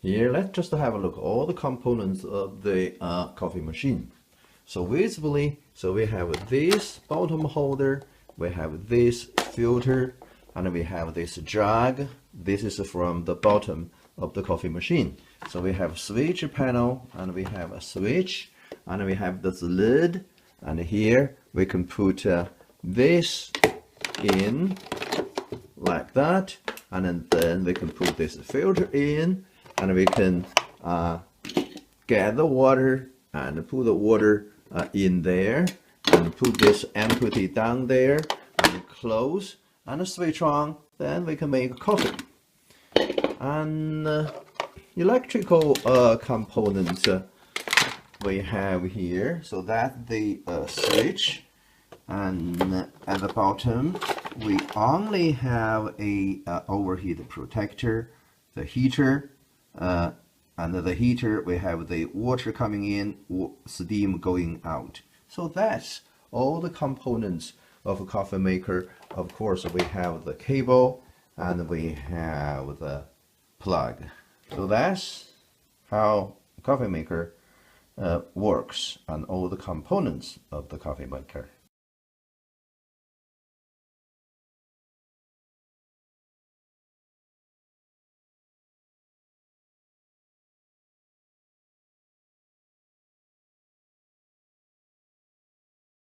Here, let's just have a look at all the components of the coffee machine. So visibly, we have this bottom holder, we have this filter, and we have this jug. This is from the bottom of the coffee machine. So we have switch panel, and we have a switch, and we have this lid, and here we can put this in like that, and then we can put this filter in, and we can get the water and put the water in there, and put this empty down there, and close and switch on. Then we can make coffee. And electrical components we have here. So that's the switch, and at the bottom we only have a overheat protector, the heater, and the heater we have the water coming in, steam going out. So that's all the components of a coffee maker. Of course, we have the cable and we have the plug. So that's how a coffee maker works, and all the components of the coffee maker.